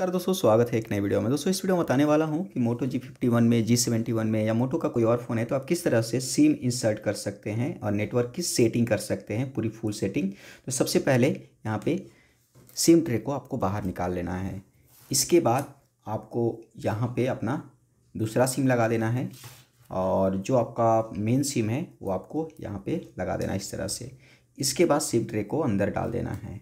नमस्कार दोस्तों, स्वागत है एक नए वीडियो में। दोस्तों इस वीडियो में बताने वाला हूं कि मोटो G51 में, G71 में या मोटो का कोई और फ़ोन है तो आप किस तरह से सिम इंसर्ट कर सकते हैं और नेटवर्क की सेटिंग कर सकते हैं, पूरी फुल सेटिंग। तो सबसे पहले यहाँ पे सिम ट्रे को आपको बाहर निकाल लेना है। इसके बाद आपको यहाँ पे अपना दूसरा सिम लगा देना है और जो आपका मेन सिम है वो आपको यहाँ पे लगा देना है इस तरह से। इसके बाद सिम ट्रे को अंदर डाल देना है।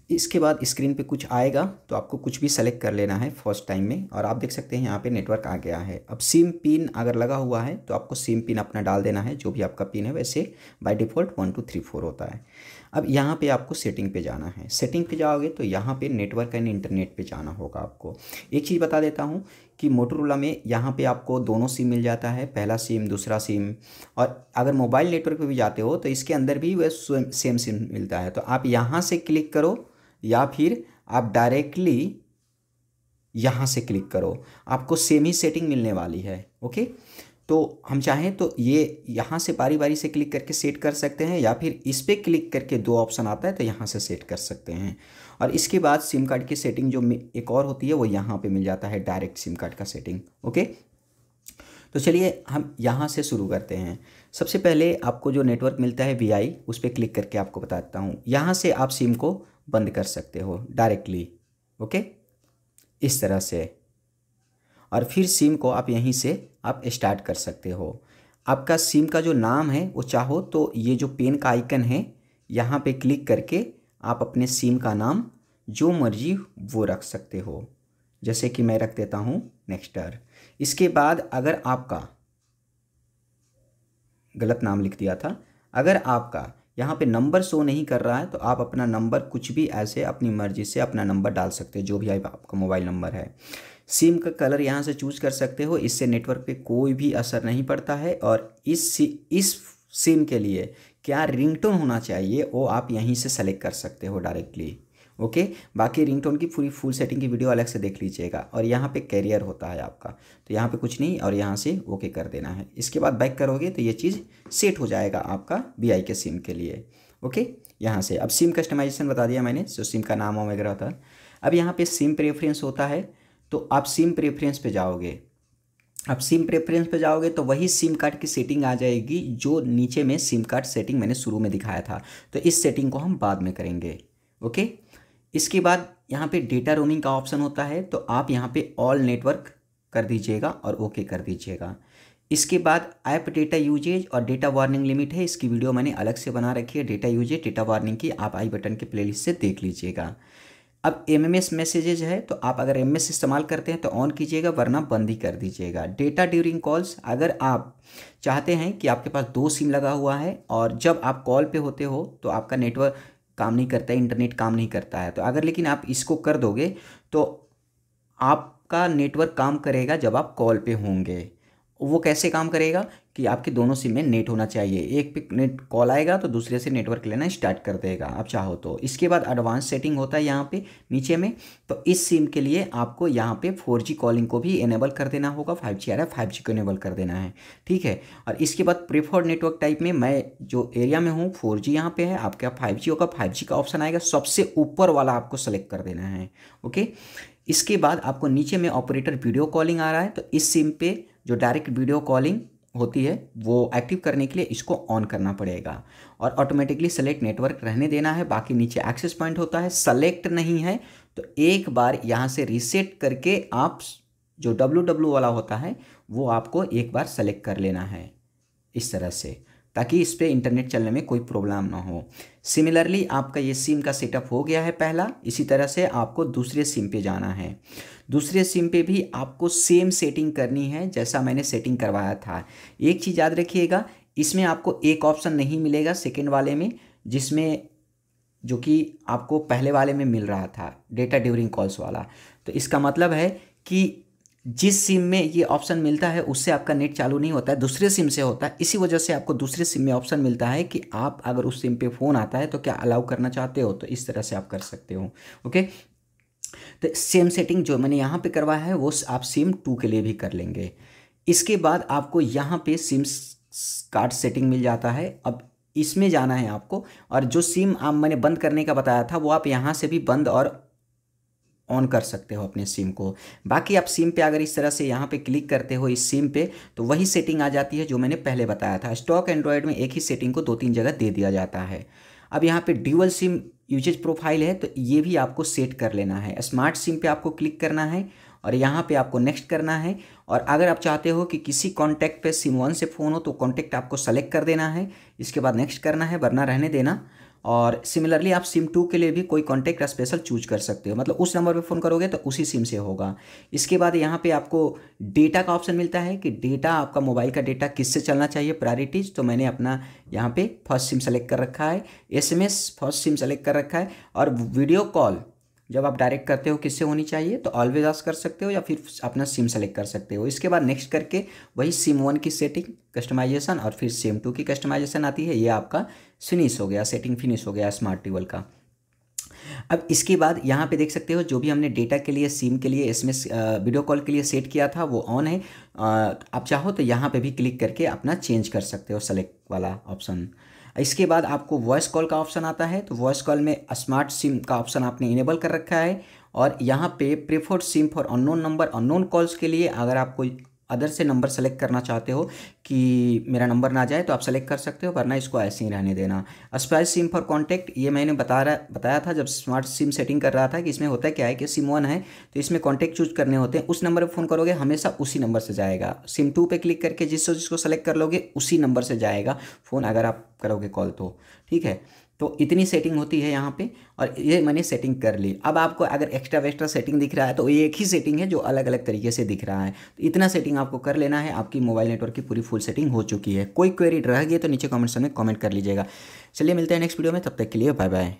इसके बाद स्क्रीन पे कुछ आएगा तो आपको कुछ भी सेलेक्ट कर लेना है फर्स्ट टाइम में, और आप देख सकते हैं यहाँ पे नेटवर्क आ गया है। अब सिम पिन अगर लगा हुआ है तो आपको सिम पिन अपना डाल देना है, जो भी आपका पिन है। वैसे बाय डिफ़ॉल्ट 1 2 3 4 होता है। अब यहाँ पे आपको सेटिंग पे जाना है। सेटिंग पे जाओगे तो यहाँ पे नेटवर्क एंड इंटरनेट पे जाना होगा आपको। एक चीज़ बता देता हूँ कि मोटोरोला में यहाँ पे आपको दोनों सिम मिल जाता है, पहला सिम, दूसरा सिम। और अगर मोबाइल नेटवर्क पे भी जाते हो तो इसके अंदर भी वह सेम सिम मिलता है। तो आप यहाँ से क्लिक करो या फिर आप डायरेक्टली यहाँ से क्लिक करो, आपको सेम ही सेटिंग मिलने वाली है। ओके, तो हम चाहें तो ये यहाँ से बारी बारी से क्लिक करके सेट कर सकते हैं, या फिर इस पर क्लिक करके दो ऑप्शन आता है तो यहाँ से सेट कर सकते हैं। और इसके बाद सिम कार्ड की सेटिंग जो एक और होती है वो यहाँ पे मिल जाता है, डायरेक्ट सिम कार्ड का सेटिंग। ओके, तो चलिए हम यहाँ से शुरू करते हैं। सबसे पहले आपको जो नेटवर्क मिलता है VI, उस पर क्लिक करके आपको बताता हूँ। यहाँ से आप सिम को बंद कर सकते हो डायरेक्टली। ओके, इस तरह से। और फिर सिम को आप यहीं से आप स्टार्ट कर सकते हो। आपका सिम का जो नाम है वो चाहो तो ये जो पेन का आइकन है यहाँ पे क्लिक करके आप अपने सिम का नाम जो मर्जी वो रख सकते हो। जैसे कि मैं रख देता हूँ नेक्स्टर। इसके बाद अगर आपका गलत नाम लिख दिया था, अगर आपका यहाँ पे नंबर शो नहीं कर रहा है तो आप अपना नंबर कुछ भी ऐसे अपनी मर्ज़ी से अपना नंबर डाल सकते हो, जो भी आपका मोबाइल नंबर है। सिम का कलर यहाँ से चूज़ कर सकते हो, इससे नेटवर्क पे कोई भी असर नहीं पड़ता है। और इस सिम के लिए क्या रिंगटोन होना चाहिए वो आप यहीं से सेलेक्ट कर सकते हो डायरेक्टली। ओके, बाकी रिंगटोन की पूरी फुल सेटिंग की वीडियो अलग से देख लीजिएगा। और यहाँ पे कैरियर होता है आपका, तो यहाँ पे कुछ नहीं, और यहाँ से ओके कर देना है। इसके बाद बैक करोगे तो ये चीज़ सेट हो जाएगा आपका VI के सिम के लिए। ओके, यहाँ से अब सिम कस्टमाइजेशन बता दिया मैंने, जो सिम का नाम वगैरह होता है। अब यहाँ पे सिम प्रेफरेंस होता है, तो आप सिम प्रेफरेंस पे जाओगे। अब सिम प्रेफरेंस पे जाओगे तो वही सिम कार्ड की सेटिंग आ जाएगी जो नीचे में सिम कार्ड सेटिंग मैंने शुरू में दिखाया था। तो इस सेटिंग को हम बाद में करेंगे। ओके, इसके बाद यहाँ पे डेटा रोमिंग का ऑप्शन होता है, तो आप यहाँ पे ऑल नेटवर्क कर दीजिएगा और ओके कर दीजिएगा। इसके बाद ऐप डेटा यूजेज और डेटा वार्निंग लिमिट है, इसकी वीडियो मैंने अलग से बना रखी है। डेटा यूजेज, डेटा वार्निंग की आप आई बटन के प्लेलिस्ट से देख लीजिएगा। अब MMS मैसेजेज है, तो आप अगर MMS इस्तेमाल करते हैं तो ऑन कीजिएगा, वरना बंद ही कर दीजिएगा। डेटा ड्यूरिंग कॉल्स, अगर आप चाहते हैं कि आपके पास 2 सिम लगा हुआ है और जब आप कॉल पे होते हो तो आपका नेटवर्क काम नहीं करता है, इंटरनेट काम नहीं करता है, तो अगर लेकिन आप इसको कर दोगे तो आपका नेटवर्क काम करेगा जब आप कॉल पे होंगे। वो कैसे काम करेगा कि आपके दोनों सिम में नेट होना चाहिए, एक पे नेट कॉल आएगा तो दूसरे से नेटवर्क लेना स्टार्ट कर देगा आप चाहो तो। इसके बाद एडवांस सेटिंग होता है यहाँ पे नीचे में, तो इस सिम के लिए आपको यहाँ पे 4G कॉलिंग को भी इनेबल कर देना होगा। 5G आ रहा है, 5G को इनेबल कर देना है, ठीक है। और इसके बाद प्रेफर्ड नेटवर्क टाइप में, मैं जो एरिया में हूँ 4G यहाँ पे है, आपके यहाँ 5G होगा, 5G का ऑप्शन आएगा, सबसे ऊपर वाला आपको सेलेक्ट कर देना है। ओके, इसके बाद आपको नीचे में ऑपरेटर वीडियो कॉलिंग आ रहा है, तो इस सिम पे जो डायरेक्ट वीडियो कॉलिंग होती है वो एक्टिव करने के लिए इसको ऑन करना पड़ेगा। और ऑटोमेटिकली सेलेक्ट नेटवर्क रहने देना है। बाकी नीचे एक्सेस पॉइंट होता है, सेलेक्ट नहीं है तो एक बार यहाँ से रीसेट करके आप जो WW वाला होता है वो आपको एक बार सेलेक्ट कर लेना है इस तरह से, ताकि इस पर इंटरनेट चलने में कोई प्रॉब्लम ना हो। सिमिलरली आपका ये सिम का सेटअप हो गया है पहला, इसी तरह से आपको दूसरे सिम पे जाना है। दूसरे सिम पे भी आपको सेम सेटिंग करनी है जैसा मैंने सेटिंग करवाया था। एक चीज़ याद रखिएगा, इसमें आपको एक ऑप्शन नहीं मिलेगा सेकेंड वाले में, जिसमें जो कि आपको पहले वाले में मिल रहा था, डेटा ड्यूरिंग कॉल्स वाला। तो इसका मतलब है कि जिस सिम में ये ऑप्शन मिलता है उससे आपका नेट चालू नहीं होता है, दूसरे सिम से होता है। इसी वजह से आपको दूसरे सिम में ऑप्शन मिलता है कि आप अगर उस सिम पे फ़ोन आता है तो क्या अलाउ करना चाहते हो, तो इस तरह से आप कर सकते हो। ओके, तो सेम सेटिंग जो मैंने यहाँ पे करवाया है वो आप सिम 2 के लिए भी कर लेंगे। इसके बाद आपको यहाँ पे सिम कार्ड सेटिंग मिल जाता है। अब इसमें जाना है आपको, और जो सिम आप मैंने बंद करने का बताया था वो आप यहाँ से भी बंद और ऑन कर सकते हो अपने सिम को। बाकी आप सिम पे अगर इस तरह से यहाँ पे क्लिक करते हो इस सिम पे, तो वही सेटिंग आ जाती है जो मैंने पहले बताया था। स्टॉक एंड्रॉयड में एक ही सेटिंग को 2-3 जगह दे दिया जाता है। अब यहाँ पे ड्यूअल सिम यूजेज प्रोफाइल है, तो ये भी आपको सेट कर लेना है। स्मार्ट सिम पे आपको क्लिक करना है और यहाँ पे आपको नेक्स्ट करना है। और अगर आप चाहते हो कि किसी कॉन्टैक्ट पे सिम 1 से फ़ोन हो तो कॉन्टैक्ट आपको सेलेक्ट कर देना है, इसके बाद नेक्स्ट करना है, वरना रहने देना। और सिमिलरली आप सिम 2 के लिए भी कोई कॉन्टैक्ट स्पेशल चूज कर सकते हो, मतलब उस नंबर पे फ़ोन करोगे तो उसी सिम से होगा। इसके बाद यहाँ पे आपको डेटा का ऑप्शन मिलता है कि डेटा आपका मोबाइल का डेटा किससे चलना चाहिए प्रायोरिटीज़। तो मैंने अपना यहाँ पे फर्स्ट सिम सेलेक्ट कर रखा है, SMS फर्स्ट सिम सेलेक्ट कर रखा है। और वीडियो कॉल जब आप डायरेक्ट करते हो किससे होनी चाहिए, तो ऑलवेज आस्क कर सकते हो या फिर अपना सिम सेलेक्ट कर सकते हो। इसके बाद नेक्स्ट करके वही सिम 1 की सेटिंग कस्टमाइजेशन और फिर सिम 2 की कस्टमाइजेशन आती है। ये आपका फिनिश हो गया, सेटिंग फिनिश हो गया स्मार्ट ड्यूअल का। अब इसके बाद यहाँ पे देख सकते हो जो भी हमने डेटा के लिए, सिम के लिए, SMS वीडियो कॉल के लिए सेट किया था वो ऑन है। आप चाहो तो यहाँ पे भी क्लिक करके अपना चेंज कर सकते हो सेलेक्ट वाला ऑप्शन। इसके बाद आपको वॉइस कॉल का ऑप्शन आता है, तो वॉइस कॉल में स्मार्ट सिम का ऑप्शन आपने इनेबल कर रखा है। और यहाँ पे preferred SIM for unknown number, unknown calls के लिए अगर आप कोई अदर से नंबर सेलेक्ट करना चाहते हो कि मेरा नंबर ना जाए तो आप सेलेक्ट कर सकते हो, वरना इसको ऐसे ही रहने देना। स्पेशल सिम फॉर कॉन्टैक्ट, ये मैंने बताया था जब स्मार्ट सिम सेटिंग कर रहा था कि इसमें होता है क्या है कि सिम 1 है तो इसमें कॉन्टैक्ट चूज करने होते हैं। उस नंबर पर फ़ोन करोगे हमेशा उसी नंबर से जाएगा। सिम 2 पे क्लिक करके जिसको सेलेक्ट कर लोगे उसी नंबर से जाएगा फ़ोन, अगर आप करोगे कॉल तो। ठीक है, तो इतनी सेटिंग होती है यहाँ पे और ये मैंने सेटिंग कर ली। अब आपको अगर एक्स्ट्रा वेक्स्ट्रा सेटिंग दिख रहा है तो ये एक ही सेटिंग है जो अलग अलग तरीके से दिख रहा है। तो इतना सेटिंग आपको कर लेना है, आपकी मोबाइल नेटवर्क की पूरी फुल सेटिंग हो चुकी है। कोई क्वेरी रह गई तो नीचे कमेंट्स में कमेंट कर लीजिएगा। चलिए मिलते हैं नेक्स्ट वीडियो में, तब तक के लिए बाय बाय।